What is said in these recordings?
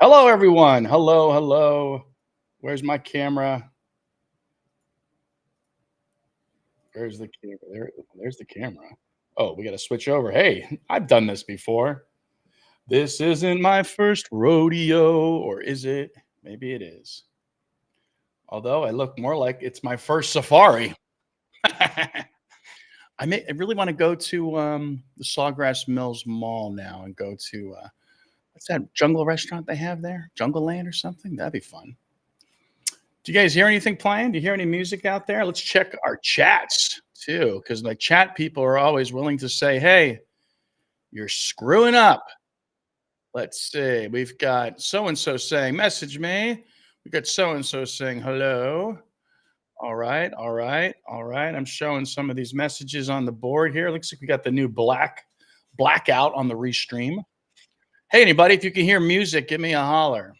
Hello, everyone. Hello, hello. Where's my camera? Where's the camera? There's the camera. Oh, we got to switch over. Hey, I've done this before. This isn't my first rodeo, or is it? Maybe it is. Although I look more like it's my first safari. I really want to go to the Sawgrass Mills Mall now and go to what's that jungle restaurant they have there? Jungle Land or something? That'd be fun. Do you guys hear anything playing? Do you hear any music out there? Let's check our chats too, because the chat people are always willing to say, "Hey, you're screwing up." Let's see. We've got so and so saying, "Message me." We got so and so saying, "Hello." All right, all right, all right. I'm showing some of these messages on the board here. Looks like we got the new blackout on the restream. Hey, anybody, if you can hear music, give me a holler.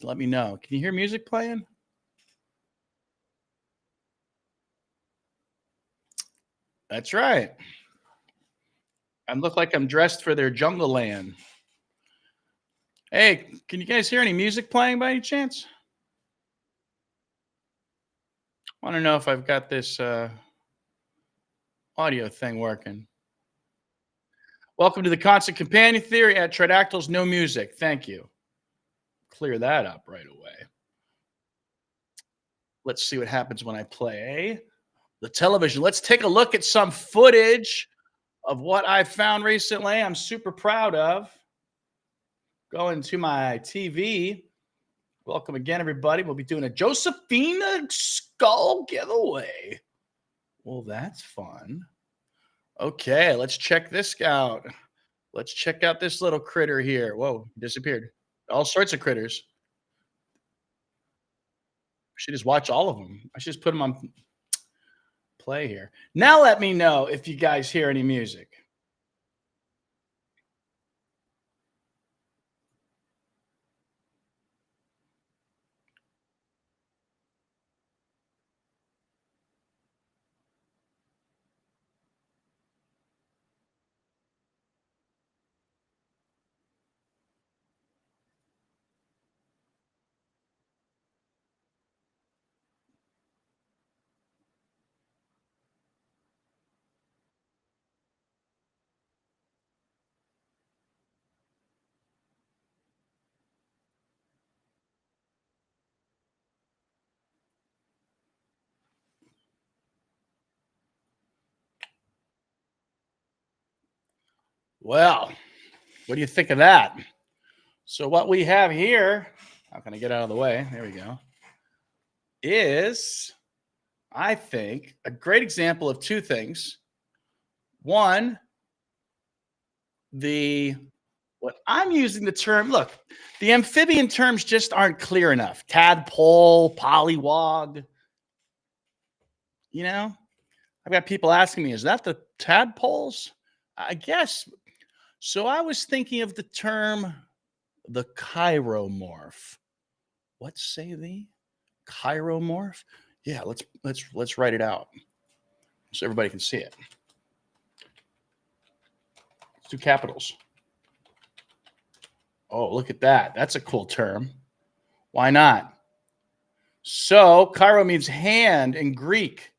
Let me know. Can you hear music playing? That's right. I look like I'm dressed for their jungle land. Hey, can you guys hear any music playing by any chance? Want to know if I've got this audio thing working. Welcome to the Constant Companion Theory at Tridactyls. No music. Thank you. Clear that up right away. Let's see what happens when I play the television. Let's take a look at some footage of what I found recently. I'm super proud of. Going to my TV. Welcome again, everybody. We'll be doing a Josephina skull giveaway. Well, that's fun. Okay, let's check this out. Let's check out this little critter here. Whoa, disappeared. All sorts of critters. I should just watch all of them. I should just put them on play here. Now let me know if you guys hear any music. Well, what do you think of that? So what we have here, how can I get out of the way? There we go. Is, I think, a great example of two things. One, what I'm using the term, look, the amphibian terms just aren't clear enough. Tadpole, pollywog. You know, I've got people asking me, is that the tadpoles? I guess. So I was thinking of the term the chiromorph. What say thee? Chiromorph? Yeah, let's write it out so everybody can see it. Let's do capitals. Oh, look at that. That's a cool term. Why not? So, Cairo means hand in Greek.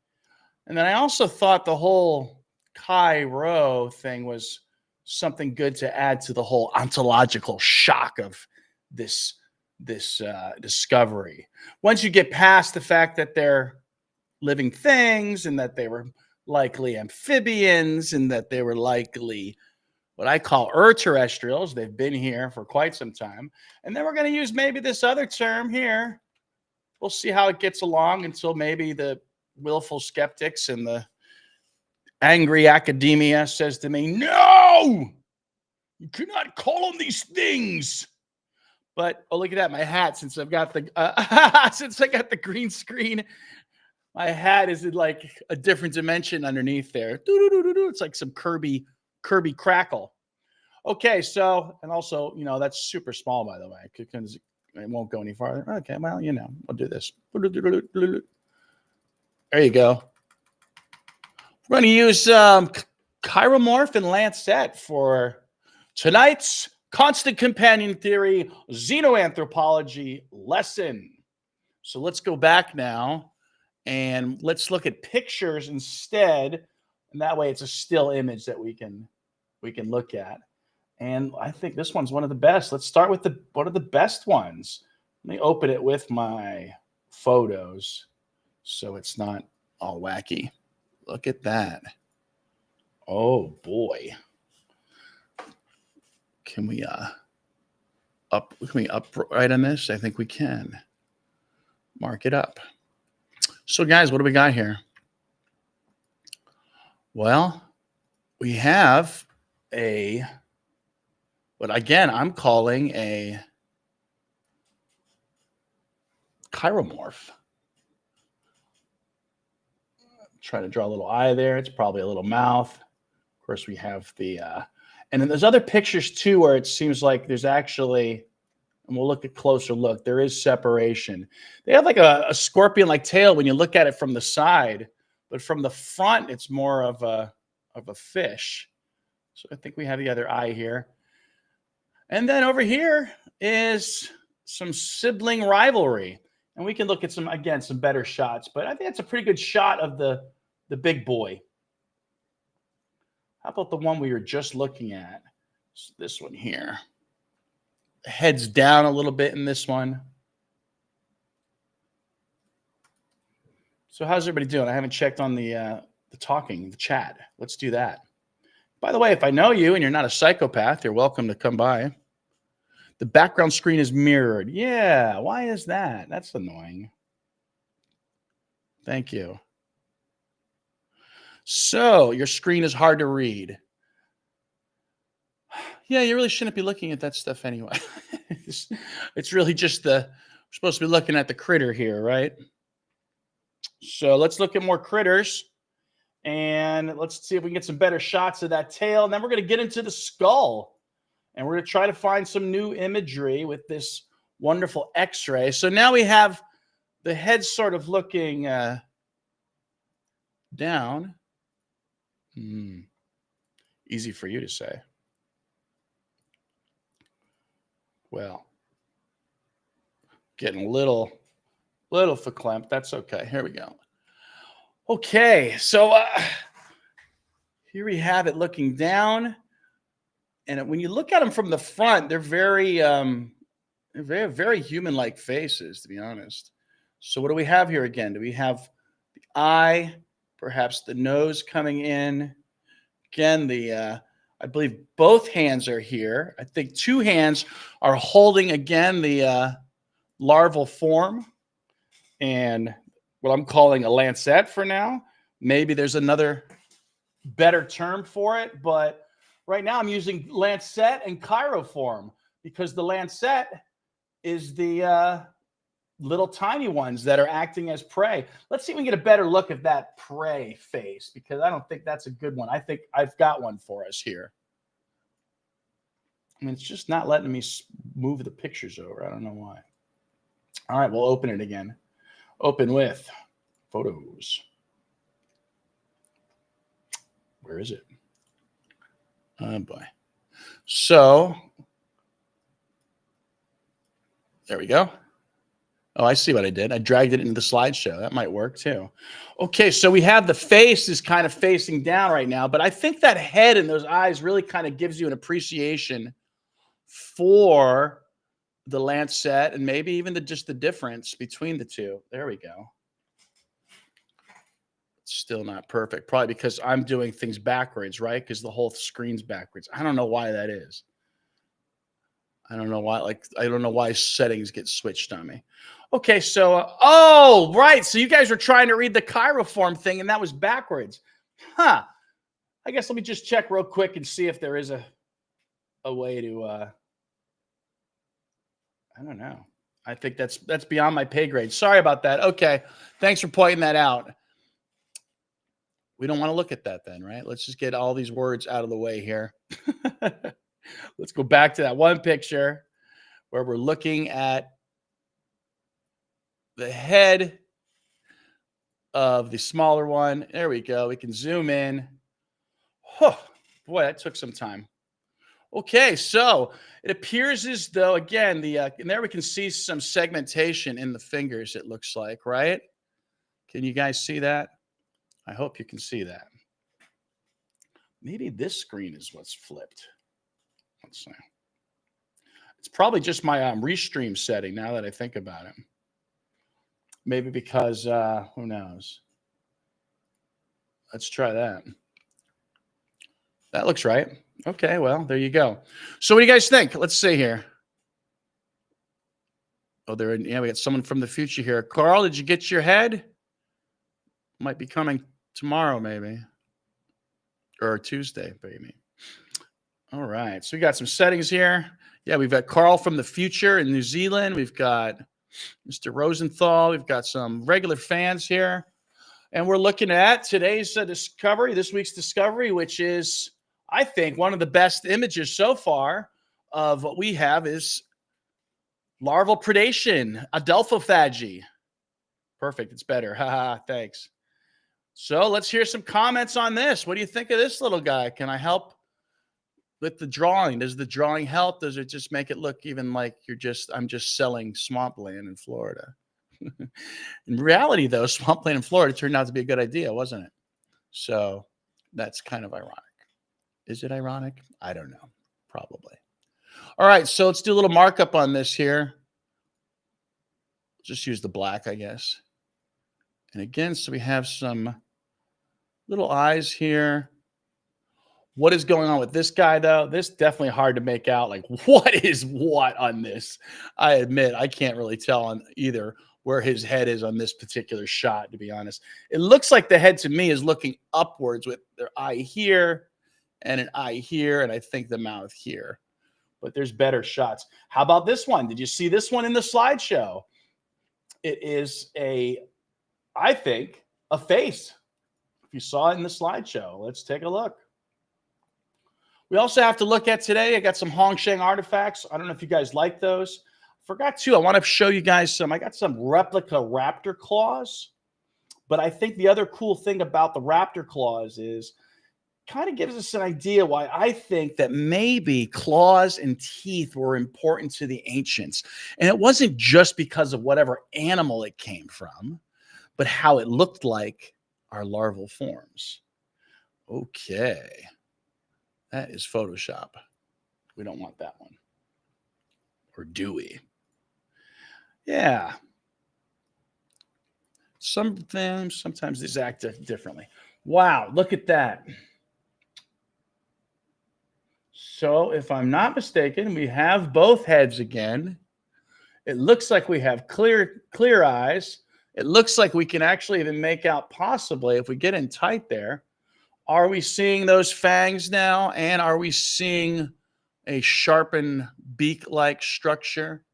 And then I also thought the whole Cairo thing was something good to add to the whole ontological shock of this discovery. Once you get past the fact that they're living things and that they were likely amphibians and that they were likely what I call terrestrials. They've been here for quite some time. And then we're going to use maybe this other term here. We'll see how it gets along until maybe the willful skeptics and the angry academia says to me, no, you cannot call them these things. But oh, look at that, my hat. Since I've got the since I got the green screen, my hat is in like a different dimension underneath there. It's like some Kirby crackle. Okay, so and also, you know, that's super small, by the way, because it won't go any farther. Okay, well, you know, I'll do this. There you go. We're going to use Chiromorph and Lancet for tonight's Constant Companion Theory, Xenoanthropology lesson. So let's go back now and let's look at pictures instead. And that way it's a still image that we can look at. And I think this one's one of the best. Let's start with one of the best ones. Let me open it with my photos so it's not all wacky. Look at that. Oh boy. Can we up right on this? I think we can. Mark it up. So guys, what do we got here? Well, we have what again I'm calling a Chiromorph. Try to draw a little eye there. It's probably a little mouth. Of course, we have the and then there's other pictures too where it seems like there's actually, and we'll look at closer look, there is separation. They have like a scorpion-like tail when you look at it from the side, but from the front, it's more of a fish. So I think we have the other eye here. And then over here is some sibling rivalry. And we can look at some better shots, but I think that's a pretty good shot of the big boy. How about the one we were just looking at? So this one here. Heads down a little bit in this one. So how's everybody doing? I haven't checked on the chat. Let's do that. By the way, if I know you and you're not a psychopath, you're welcome to come by. The background screen is mirrored. Yeah, why is that? That's annoying. Thank you. So your screen is hard to read. Yeah, you really shouldn't be looking at that stuff anyway. It's really just we're supposed to be looking at the critter here, right? So let's look at more critters. And let's see if we can get some better shots of that tail. And then we're going to get into the skull. And we're going to try to find some new imagery with this wonderful X-ray. So now we have the head sort of looking down. Easy for you to say. Well, getting a little verklempt. That's okay. Here we go. Okay, so here we have it looking down. And when you look at them from the front, they're very human-like faces, to be honest. So what do we have here again? Do we have the eye, perhaps the nose coming in? Again, I believe both hands are here. I think two hands are holding, again, the larval form and what I'm calling a lancet for now. Maybe there's another better term for it, but right now I'm using lancet and chiroform because the lancet is the little tiny ones that are acting as prey. Let's see if we can get a better look at that prey face because I don't think that's a good one. I think I've got one for us here. I mean, it's just not letting me move the pictures over. I don't know why. All right, we'll open it again. Open with photos. Where is it? Oh, boy. So, there we go. Oh, I see what I did. I dragged it into the slideshow. That might work too. Okay, so we have the face is kind of facing down right now, but I think that head and those eyes really kind of gives you an appreciation for the lancet and maybe even just the difference between the two. There we go. It's still not perfect, probably because I'm doing things backwards, right? Because the whole screen's backwards. I don't know why that is. I don't know why, I don't know why settings get switched on me. Okay, so, oh, right. So you guys were trying to read the chiroform thing, and that was backwards. Huh. I guess let me just check real quick and see if there is a way to, I don't know. I think that's beyond my pay grade. Sorry about that. Okay, thanks for pointing that out. We don't want to look at that then, right? Let's just get all these words out of the way here. Let's go back to that one picture where we're looking at the head of the smaller one. There we go. We can zoom in. Oh, boy, that took some time. Okay, so it appears as though, again, and there we can see some segmentation in the fingers, it looks like, right? Can you guys see that? I hope you can see that. Maybe this screen is what's flipped. Let's see. It's probably just my restream setting now that I think about it. Maybe because, who knows? Let's try that. That looks right. Okay, well, there you go. So what do you guys think? Let's see here. Oh, yeah, we got someone from the future here. Carl, did you get your head? Might be coming tomorrow, maybe. Or Tuesday, maybe. All right. So we got some settings here. Yeah, we've got Carl from the future in New Zealand. We've got Mr. Rosenthal. We've got some regular fans here. And we're looking at today's discovery, this week's discovery, which is, I think, one of the best images so far of what we have is larval predation, adelphophagy. Perfect. It's better. Haha, thanks. So let's hear some comments on this. What do you think of this little guy? Can I help with the drawing? Does the drawing help? Does it just make it look even like I'm just selling swampland in Florida? In reality, though, swampland in Florida turned out to be a good idea, wasn't it? So that's kind of ironic. Is it ironic? I don't know. Probably. All right, so let's do a little markup on this here. Just use the black, I guess. And again, so we have some little eyes here. What is going on with this guy, though? This is definitely hard to make out. Like, what is what on this? I admit, I can't really tell on either where his head is on this particular shot, to be honest. It looks like the head to me is looking upwards with their eye here and an eye here, and I think the mouth here. But there's better shots. How about this one? Did you see this one in the slideshow? It is I think, a face. If you saw it in the slideshow, let's take a look. We also have to look at today, I got some Hongsheng artifacts. I don't know if you guys like those. Forgot to, I want to show you guys I got some replica raptor claws. But I think the other cool thing about the raptor claws is kind of gives us an idea why I think that maybe claws and teeth were important to the ancients. And it wasn't just because of whatever animal it came from, but how it looked like our larval forms. Okay. That is Photoshop. We don't want that one. Or do we? Yeah. Sometimes these act differently. Wow, look at that. So if I'm not mistaken, we have both heads again. It looks like we have clear eyes. It looks like we can actually even make out possibly, if we get in tight there, are we seeing those fangs now? And are we seeing a sharpened beak-like structure?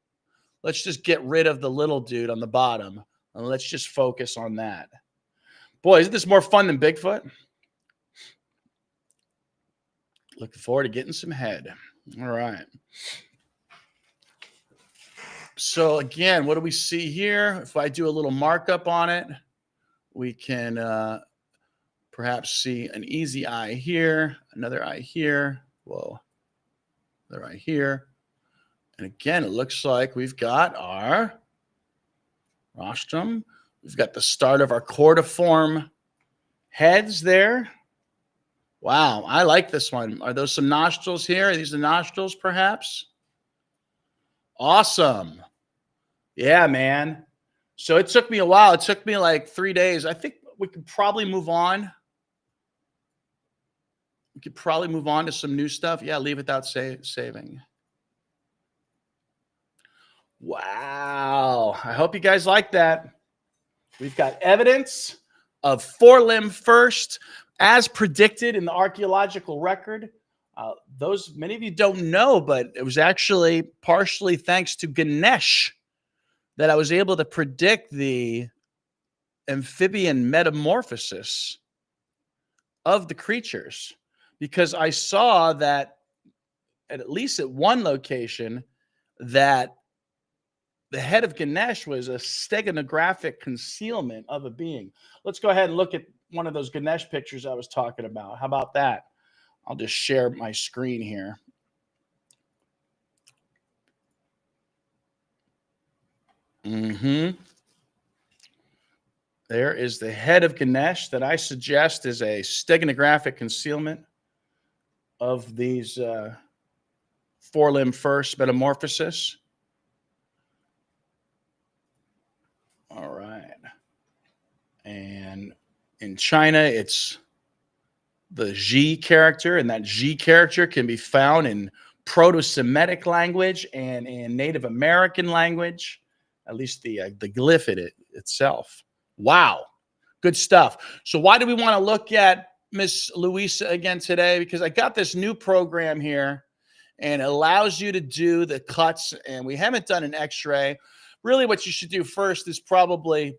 Let's just get rid of the little dude on the bottom, and let's just focus on that. Boy, isn't this more fun than Bigfoot? Looking forward to getting some head. All right. So again, what do we see here? If I do a little markup on it, we can perhaps see an easy eye here, another eye here. Whoa, another eye here. And again, it looks like we've got our rostrum. We've got the start of our cordiform heads there. Wow, I like this one. Are those some nostrils here? Are these the nostrils, perhaps? Awesome. Yeah, man. So it took me a while. It took me like 3 days. I think we could probably move on. We could probably move on to some new stuff. Yeah, leave without saving. Wow. I hope you guys like that. We've got evidence of forelimb first, as predicted in the archaeological record. Those many of you don't know, but it was actually partially thanks to Ganesh that I was able to predict the amphibian metamorphosis of the creatures, because I saw that at least at one location that the head of Ganesh was a steganographic concealment of a being. Let's go ahead and look at one of those Ganesh pictures I was talking about. How about that? I'll just share my screen here. Mm-hmm. There is the head of Ganesh that I suggest is a steganographic concealment of these four-limb first metamorphosis. All right. And in China, it's the Xi character, and that Xi character can be found in Proto-Semitic language and in Native American language, at least the glyph itself. Wow, good stuff. So why do we want to look at Miss Louisa again today? Because I got this new program here, and it allows you to do the cuts, and we haven't done an X-ray. Really, what you should do first is probably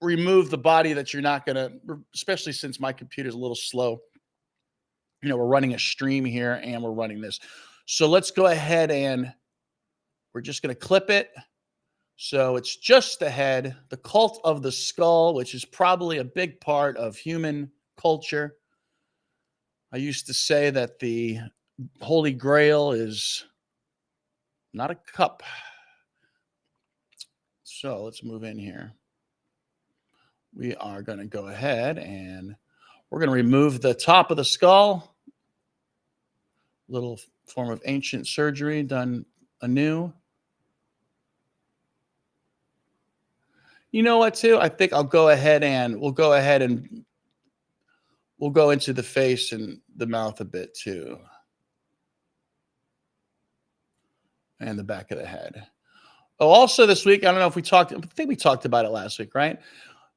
remove the body that you're not going to, especially since my computer's a little slow. You know, we're running a stream here and we're running this. So let's go ahead and we're just going to clip it. So it's just the head, the cult of the skull, which is probably a big part of human culture. I used to say that the Holy Grail is not a cup. So let's move in here. We are going to go ahead and we're going to remove the top of the skull. Little form of ancient surgery done anew. You know what, too? I think I'll go ahead and we'll go into the face and the mouth a bit, too. And the back of the head. Oh, also this week, I don't know if I think we talked about it last week, right?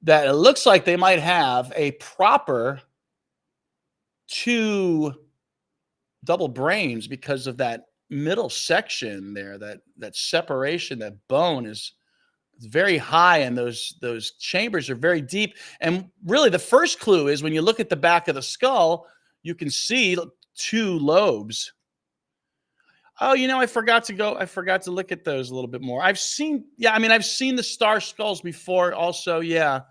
That it looks like they might have a proper 2 double brains because of that middle section there, that separation, that bone is very high, and those chambers are very deep. And really, the first clue is when you look at the back of the skull, you can see 2 lobes. Oh, you know, I forgot to look at those a little bit more. I've seen the star skulls before also. Yeah.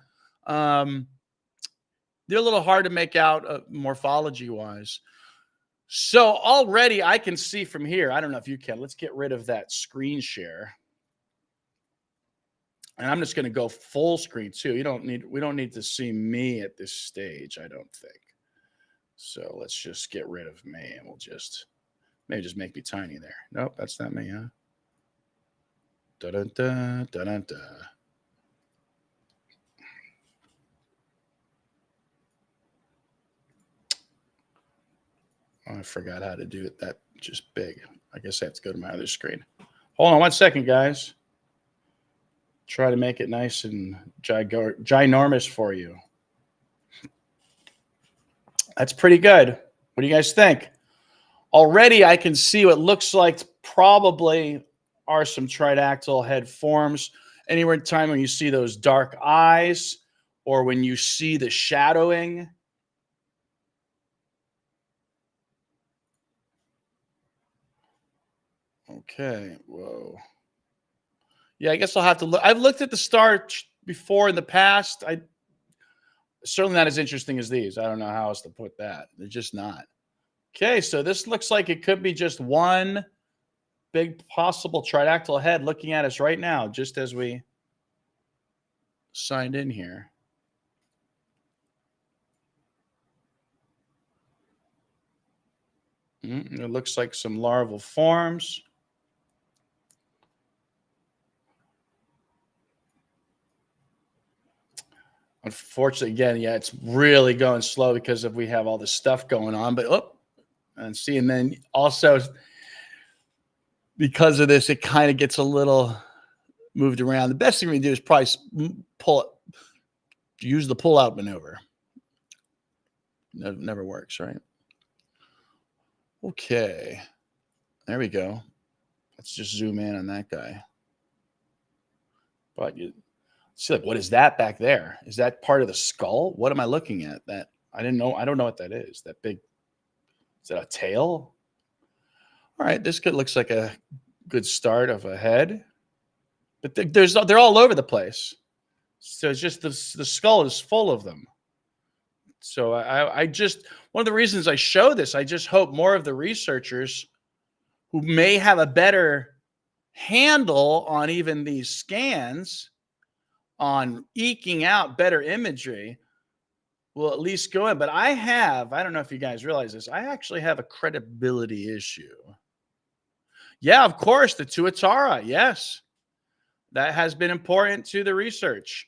They're a little hard to make out morphology wise. So already I can see from here. I don't know if you can. Let's get rid of that screen share. And I'm just going to go full screen too. We don't need to see me at this stage, I don't think. So let's just get rid of me, and we'll maybe just make me tiny there. Nope, that's not me, huh? Da-da-da, da-da-da. Oh, I forgot how to do it that just big. I guess I have to go to my other screen. Hold on 1 second, guys. Try to make it nice and ginormous for you. That's pretty good. What do you guys think? Already I can see what looks like probably are some tridactyl head forms. Anywhere in time when you see those dark eyes or when you see the shadowing. Okay, whoa. Yeah, I guess I'll have to look. I've looked at the star before in the past. Certainly not as interesting as these. I don't know how else to put that. They're just not. Okay, so this looks like it could be just one big possible tridactyl head looking at us right now, just as we signed in here. It looks like some larval forms. Unfortunately, again, yeah, it's really going slow because we have all this stuff going on. But and then also because of this, it kind of gets a little moved around. The best thing we can do is probably use the pull-out maneuver. Never works, right? Okay, there we go. Let's just zoom in on that guy. But you see, like, what is that back there? Is that part of the skull? What am I looking at? That I didn't know. I don't know what that is. That big. Is that a tail? All right, this looks like a good start of a head, but they're all over the place. So it's just the skull is full of them. So I just, one of the reasons I show this, I just hope more of the researchers who may have a better handle on even these scans on eking out better imagery will at least go in. But I don't know if you guys realize this, I actually have a credibility issue. Yeah, of course, the Tuatara. Yes, that has been important to the research.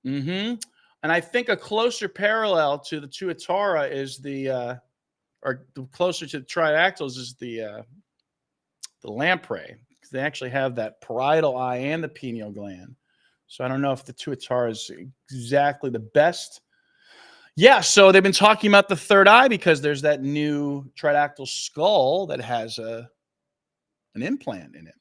And I think a closer parallel to the Tuatara is or closer to the Tridactyls is the lamprey, because they actually have that parietal eye and the pineal gland. So I don't know if the Tuatara is exactly the best. Yeah, so they've been talking about the third eye because there's that new Tridactyl skull that has an implant in it.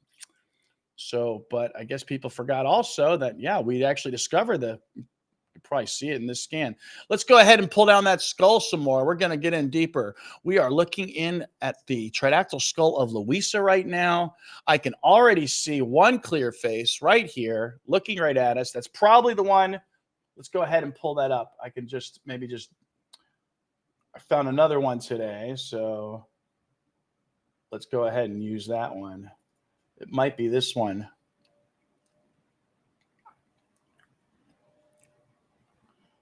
So, but I guess people forgot also that, yeah, we actually discovered you probably see it in this scan. Let's go ahead and pull down that skull some more. We're going to get in deeper. We are looking in at the Tridactyl skull of Louisa right now. I can already see one clear face right here looking right at us. That's probably the one. Let's go ahead and pull that up. I can I found another one today. So let's go ahead and use that one. It might be this one.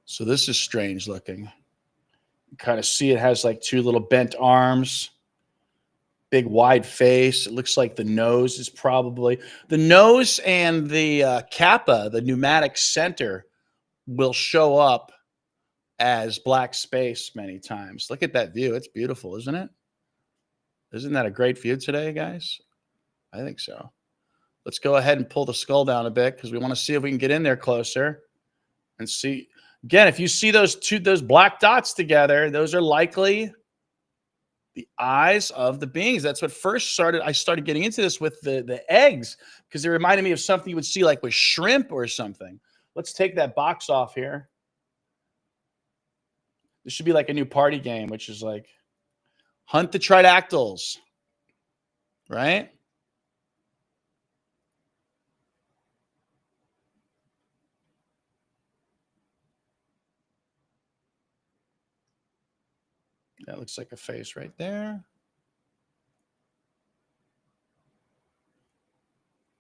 So this is strange looking. You kind of see it has like two little bent arms, big wide face. It looks like the nose is probably the nose, and the kappa, the pneumatic center, will show up as black space many times. Look at that view. It's beautiful, isn't it? Isn't that a great view today, guys? I think so. Let's go ahead and pull the skull down a bit because we want to see if we can get in there closer and see. Again, if you see those black dots together, those are likely the eyes of the beings. That's what first I started getting into this with the eggs, because it reminded me of something you would see like with shrimp or something. Let's take that box off here. This should be like a new party game, which is like hunt the Tridactyls, right? That looks like a face right there.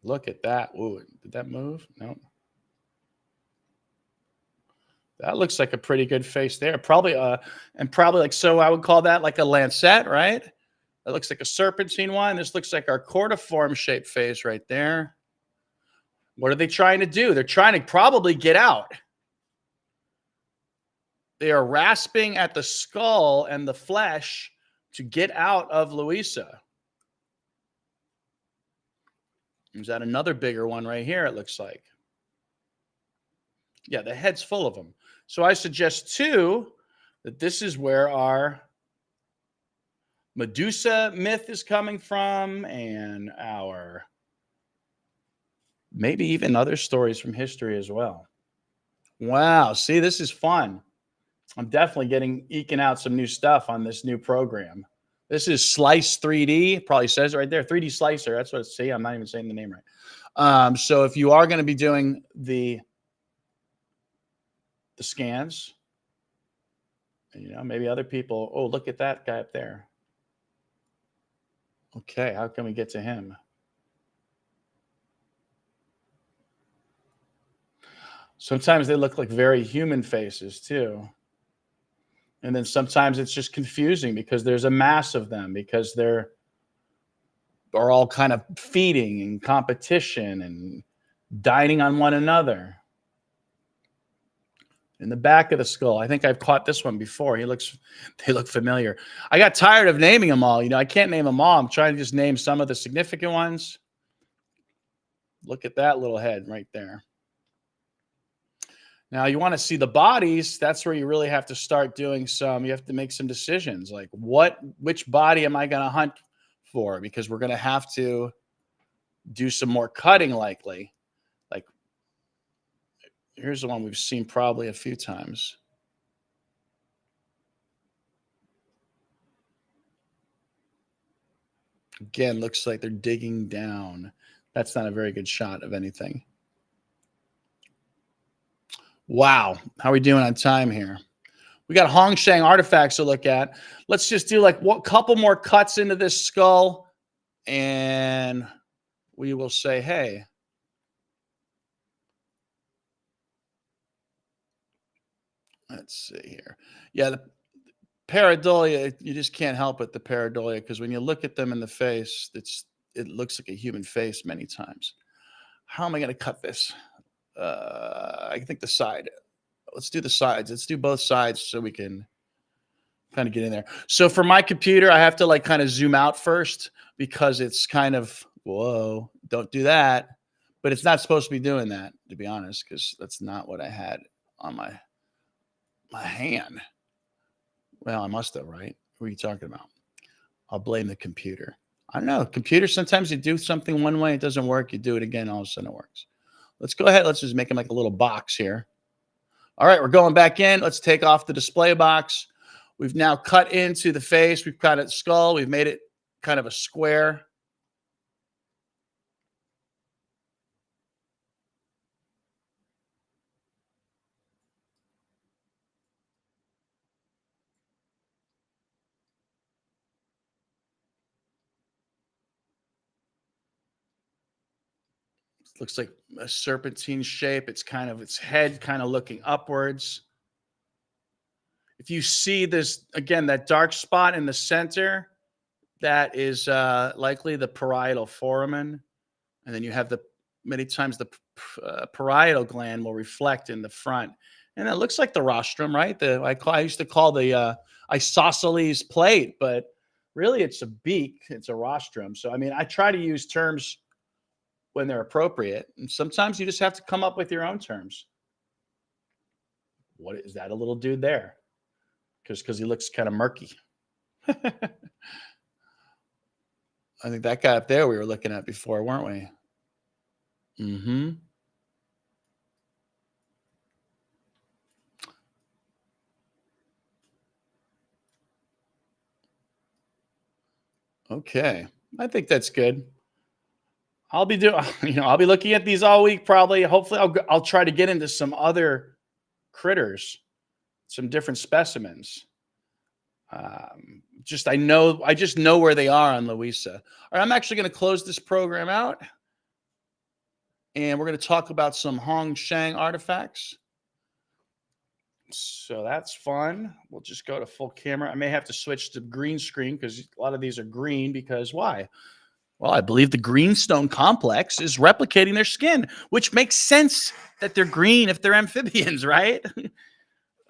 Look at that. Ooh, did that move? No. That looks like a pretty good face there. Probably like, so I would call that like a lancet, right? That looks like a serpentine one. This looks like our cordiform shaped face right there. What are they trying to do? They're trying to probably get out. They are rasping at the skull and the flesh to get out of Louisa. Is that another bigger one right here? It looks like. Yeah, the head's full of them. So I suggest too that this is where our Medusa myth is coming from, and our maybe even other stories from history as well. Wow, see, this is fun. I'm definitely eking out some new stuff on this new program. This is Slice 3D. Probably says it right there. 3D Slicer. That's what it's. See, I'm not even saying the name right. So if you are going to be doing the scans, maybe other people. Oh, look at that guy up there. Okay, how can we get to him? Sometimes they look like very human faces too. And then sometimes it's just confusing because there's a mass of them, because they're all kind of feeding and competition and dining on one another. In the back of the skull, I think I've caught this one before. They look familiar. I got tired of naming them all. I can't name them all. I'm trying to just name some of the significant ones. Look at that little head right there. Now, you want to see the bodies. That's where you really have to start doing you have to make some decisions. Like which body am I going to hunt for? Because we're going to have to do some more cutting likely. Like, here's the one we've seen probably a few times. Again, looks like they're digging down. That's not a very good shot of anything. Wow. How are we doing on time here? We got Hongshang artifacts to look at. Let's just do like couple more cuts into this skull, and we will say, hey, let's see here. Yeah, the pareidolia, you just can't help it, the pareidolia, because when you look at them in the face, it looks like a human face many times. How am I going to cut this? I think the side. Let's do the sides. Let's do both sides so we can kind of get in there. So for my computer, I have to like kind of zoom out first because it's kind of, whoa, don't do that. But it's not supposed to be doing that, to be honest, because that's not what I had on my hand. Well, I must have, right? What are you talking about? I'll blame the computer. I don't know. Computer, sometimes you do something one way, it doesn't work. You do it again, all of a sudden it works. Let's go ahead. Let's just make him like a little box here. All right, we're going back in. Let's take off the display box. We've now cut into the face. We've cut it skull. We've made it kind of a square. It looks like a serpentine shape. It's kind of its head kind of looking upwards. If you see this, again, that dark spot in the center, that is likely the parietal foramen. And then you have many times the parietal gland will reflect in the front. And it looks like the rostrum, right? I used to call the isosceles plate, but really it's a beak. It's a rostrum. So, I mean, I try to use terms when they're appropriate. And sometimes you just have to come up with your own terms. What is that, a little dude there? Because he looks kind of murky. I think that guy up there we were looking at before, weren't we? Mm-hmm. Okay. I think that's good. I'll be doing, I'll be looking at these all week probably. Hopefully I'll try to get into some other critters, some different specimens. I just know where they are on Louisa. All right, I'm actually going to close this program out. And we're going to talk about some Hong Shang artifacts. So that's fun. We'll just go to full camera. I may have to switch to green screen because a lot of these are green. Because why? Well, I believe the greenstone complex is replicating their skin, which makes sense that they're green if they're amphibians, right?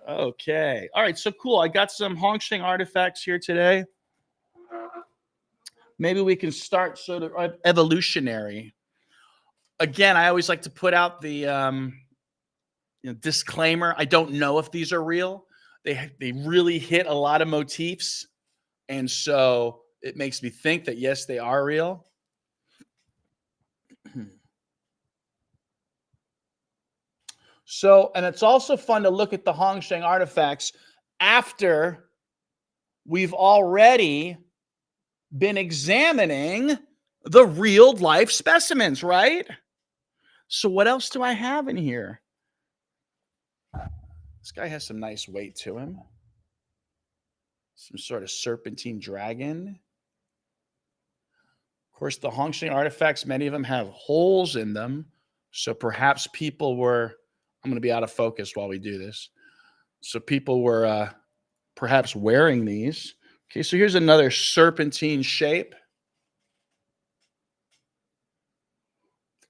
Okay. All right. So cool. I got some Hong Shang artifacts here today. Maybe we can start sort of evolutionary. Again, I always like to put out the disclaimer. I don't know if these are real. They really hit a lot of motifs, and so it makes me think that yes, they are real. So, and it's also fun to look at the Hong Shang artifacts after we've already been examining the real life specimens, right? So what else do I have in here? This guy has some nice weight to him. Some sort of serpentine dragon. Of course, the Hong Shang artifacts, many of them have holes in them. So perhaps people were, I'm going to be out of focus while we do this. So people were perhaps wearing these. Okay, so here's another serpentine shape.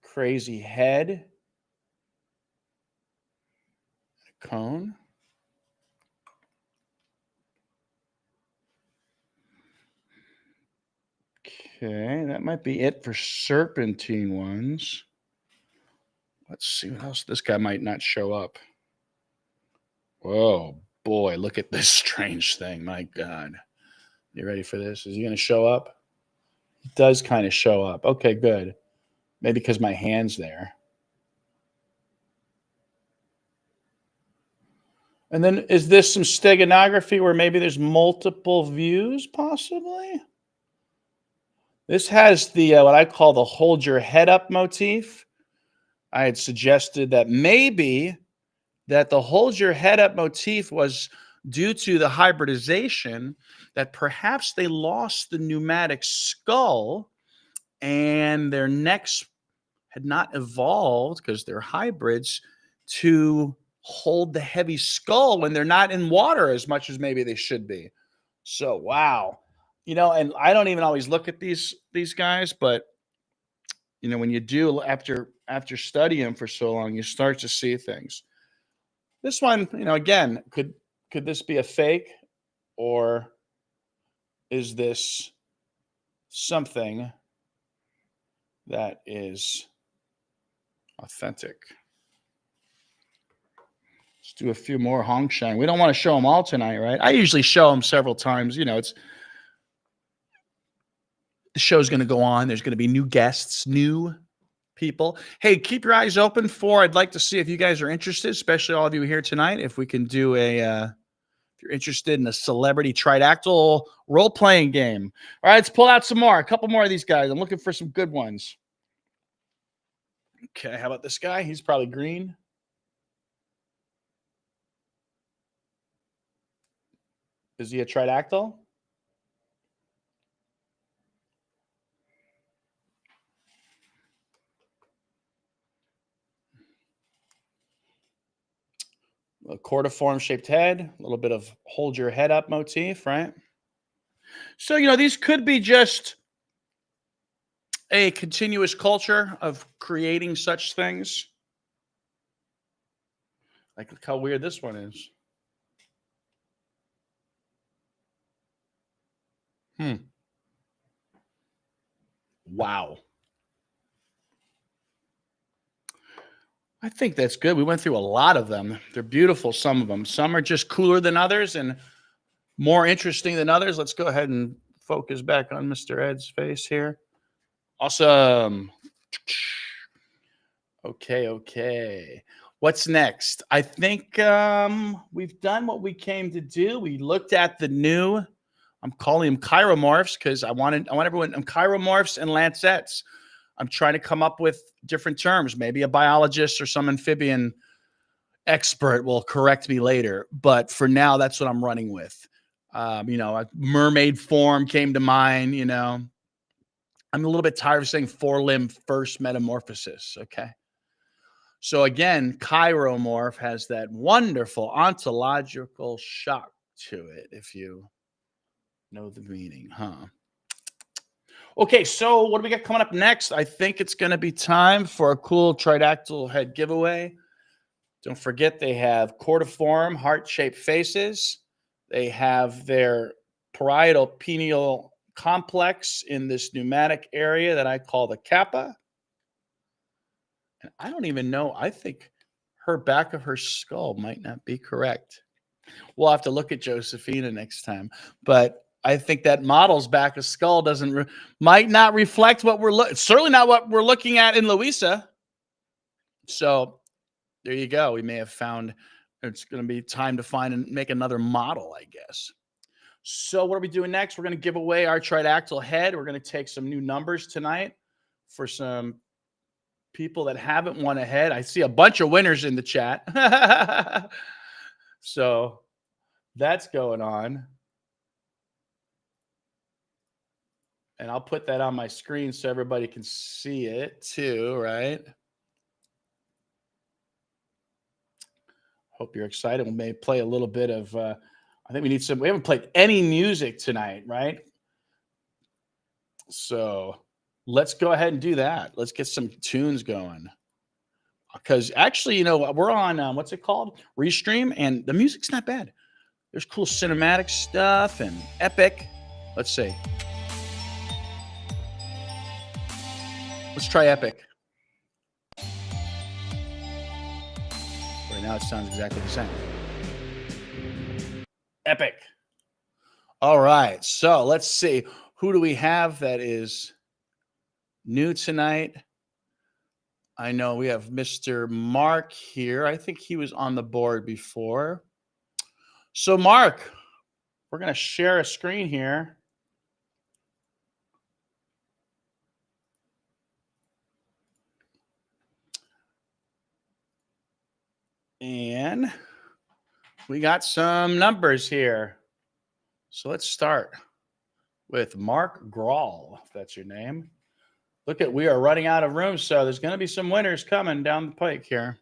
Crazy head. A cone. Okay, that might be it for serpentine ones. Let's see what else. This guy might not show up. Whoa, boy, look at this strange thing. My God. You ready for this? Is he going to show up? He does kind of show up. Okay, good. Maybe because my hand's there. And then is this some steganography where maybe there's multiple views, possibly? This has the what I call the hold your head up motif. I had suggested that maybe that the hold your head up motif was due to the hybridization, that perhaps they lost the pneumatic skull and their necks had not evolved because they're hybrids to hold the heavy skull when they're not in water as much as maybe they should be. So wow. And I don't even always look at these guys, but when you do after studying them for so long, you start to see things. This one, again, could this be a fake, or is this something that is authentic? Let's do a few more Hongshang. We don't want to show them all tonight, right? I usually show them several times. The show's going to go on. There's going to be new guests, new people. Hey, keep your eyes open I'd like to see if you guys are interested, especially all of you here tonight, if we can do if you're interested in a celebrity Tridactyl role-playing game. All right, let's pull out some more. A couple more of these guys. I'm looking for some good ones. Okay, how about this guy? He's probably green. Is he a Tridactyl? A cordiform shaped head, a little bit of hold your head up motif, right? So, these could be just a continuous culture of creating such things. Like, look how weird this one is. Wow. I think that's good. We went through a lot of them. They're beautiful, some of them. Some are just cooler than others and more interesting than others. Let's go ahead and focus back on Mr. Ed's face here. Awesome. Okay. What's next? I think we've done what we came to do. We looked at the new, I'm calling them Chiromorphs because I want everyone, Chiromorphs and Lancettes. I'm trying to come up with different terms. Maybe a biologist or some amphibian expert will correct me later. But for now, that's what I'm running with. A mermaid form came to mind. I'm a little bit tired of saying four-limb first metamorphosis. Okay. So again, Chiromorph has that wonderful ontological shock to it, if you know the meaning, huh? Okay, so what do we got coming up next? I think it's going to be time for a cool Tridactyl head giveaway. Don't forget they have cordiform, heart-shaped faces. They have their parietal pineal complex in this pneumatic area that I call the kappa. And I don't even know. I think her back of her skull might not be correct. We'll have to look at Josephina next time. But I think that model's back of skull might not reflect what certainly not what we're looking at in Louisa. So there you go. We may have found it's going to be time to find and make another model, I guess. So what are we doing next? We're going to give away our Tridactyl head. We're going to take some new numbers tonight for some people that haven't won a head. I see a bunch of winners in the chat. So that's going on. And I'll put that on my screen so everybody can see it too, right? Hope you're excited. We may play a little bit of, I think we haven't played any music tonight, right? So let's go ahead and do that. Let's get some tunes going. Because actually, we're on, what's it called? Restream, and the music's not bad. There's cool cinematic stuff and epic. Let's see. Let's try epic. Right now, it sounds exactly the same. Epic. All right. So let's see. Who do we have that is new tonight? I know we have Mr. Mark here. I think he was on the board before. So, Mark, we're going to share a screen here. And we got some numbers here. So let's start with Mark Grawl, if that's your name. Look at, we are running out of room, so there's going to be some winners coming down the pike here.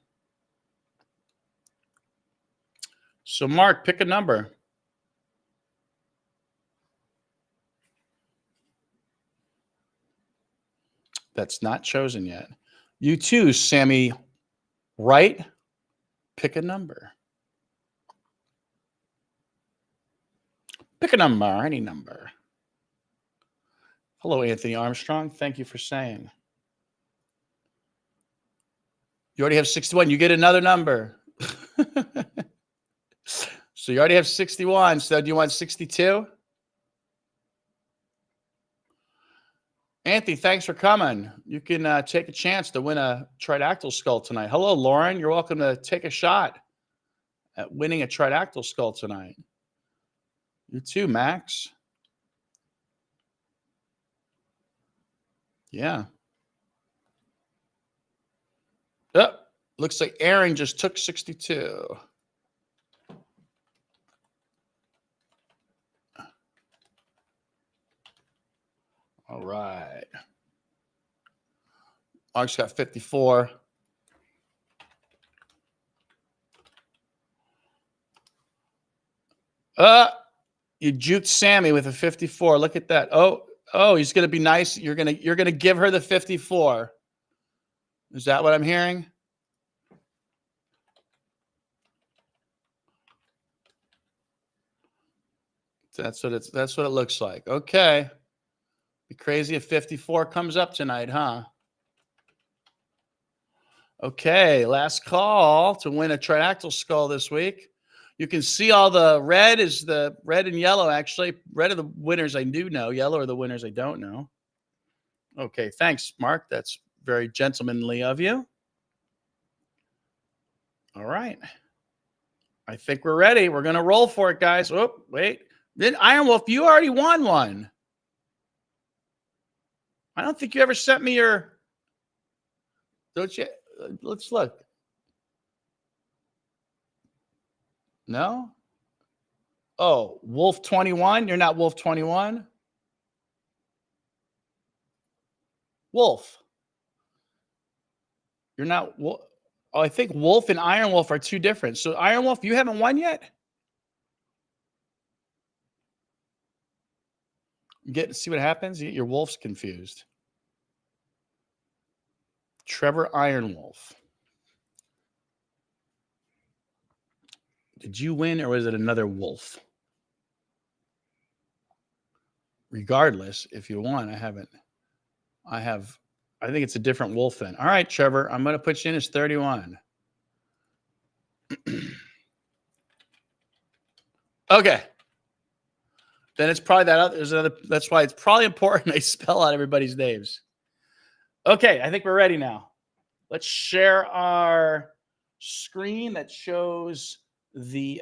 So, Mark, pick a number. That's not chosen yet. You too, Sammy Wright. Pick a number. Pick a number, any number. Hello, Anthony Armstrong. Thank you for saying. You already have 61. You get another number. So you already have 61. So do you want 62? Anthony, thanks for coming. You can take a chance to win a Tridactyl skull tonight. Hello, Lauren. You're welcome to take a shot at winning a Tridactyl skull tonight. You too, Max. Yeah. Oh, looks like Aaron just took 62. All right. Mark's got 54. You juked Sammy with a 54. Look at that. Oh, he's gonna be nice. You're gonna give her the 54. Is that what I'm hearing? That's what it looks like. Okay. Be crazy if 54 comes up tonight, huh? Okay, last call to win a Tridactyl skull this week. You can see all the red is the red and yellow, actually. Red are the winners I do know. Yellow are the winners I don't know. Okay, thanks, Mark. That's very gentlemanly of you. All right. I think we're ready. We're going to roll for it, guys. Oh, wait. Then Iron Wolf, you already won one. I don't think you ever sent me your... Don't you? Let's look. No? Oh, Wolf 21? You're not Wolf 21? Wolf. You're not... Oh, I think Wolf and Iron Wolf are two different. So Iron Wolf, you haven't won yet? You get to see what happens? You get your Wolves confused. Trevor Iron Wolf. Did you win or was it another wolf? Regardless, if you won, I think it's a different wolf then. All right, Trevor, I'm going to put you in as 31. Okay. Then it's probably that. There's another. That's why it's probably important I spell out everybody's names. Okay, I think we're ready now. Let's share our screen that shows the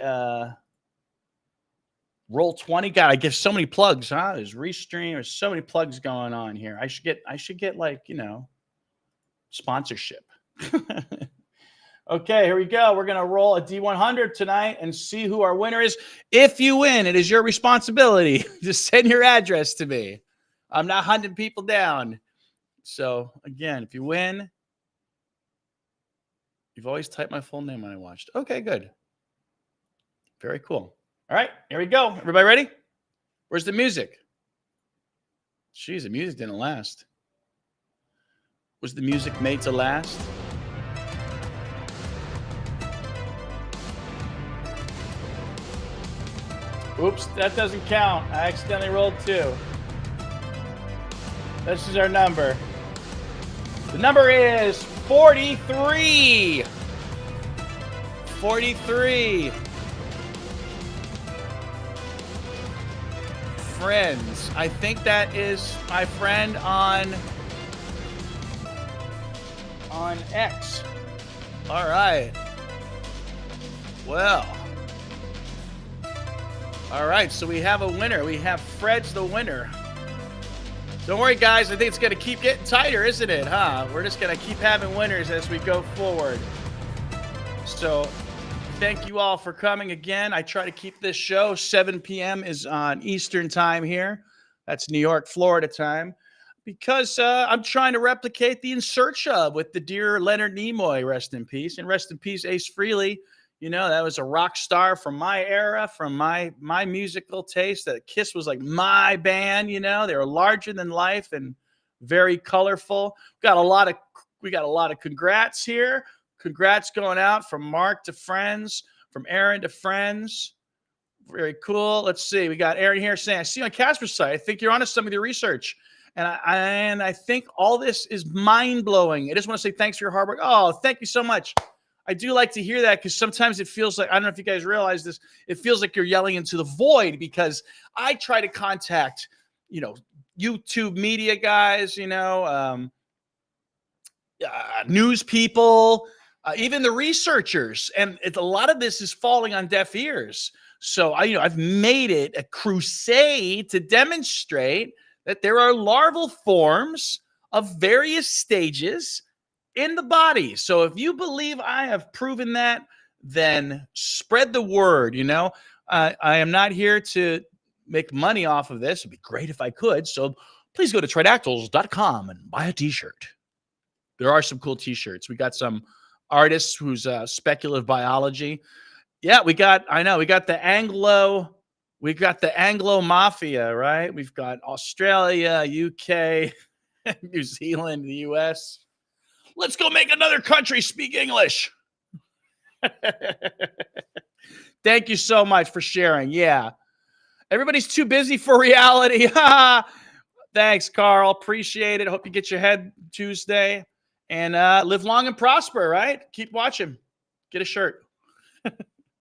roll 20. God, I give so many plugs, huh? There's Restream. There's so many plugs going on here. I should get like, sponsorship. Okay, here we go. We're going to roll a D100 tonight and see who our winner is. If you win, it is your responsibility to send your address to me. I'm not hunting people down. So, again, if you win, you've always typed my full name when I watched. Okay, good. Very cool. All right, here we go. Everybody ready? Where's the music? Jeez, the music didn't last. Was the music made to last? Oops, that doesn't count. I accidentally rolled 2. This is our number. The number is 43. 43. Friends. I think that is my friend on X. All right. Well. All right, so we have a winner. We have Fred's the winner. Don't worry, guys. I think it's going to keep getting tighter, isn't it, huh? We're just going to keep having winners as we go forward. So thank you all for coming again. I try to keep this show. 7 p.m. is on Eastern time here. That's New York, Florida time. Because I'm trying to replicate the In Search Of with the dear Leonard Nimoy, rest in peace, and rest in peace Ace Frehley. You know, that was a rock star from my era, from my musical taste. That Kiss was like my band. You know, they were larger than life and very colorful. We got a lot of congrats here. Congrats going out from Mark to friends, from Aaron to friends. Very cool. Let's see. We got Aaron here saying, I see on Casper's site, I think you're onto some of your research. And I think all this is mind-blowing. I just want to say thanks for your hard work. Oh, thank you so much. I do like to hear that because sometimes it feels like, I don't know if you guys realize this, it feels like you're yelling into the void because I try to contact, you know, YouTube media guys, you know, news people, even the researchers. And a lot of this is falling on deaf ears. So I've made it a crusade to demonstrate that there are larval forms of various stages in the body. So if you believe I have proven that, then spread the word. You know, I am not here to make money off of this. It'd be great if I could. So please go to Tridactyls.com and buy a t-shirt. There are some cool t-shirts. We got some artists who's speculative biology. Yeah, we got the Anglo Mafia, right? We've got Australia, UK, New Zealand, the US. Let's go make another country speak English. Thank you so much for sharing. Yeah. Everybody's too busy for reality. Thanks, Carl. Appreciate it. Hope you get your head Tuesday and live long and prosper, right? Keep watching. Get a shirt.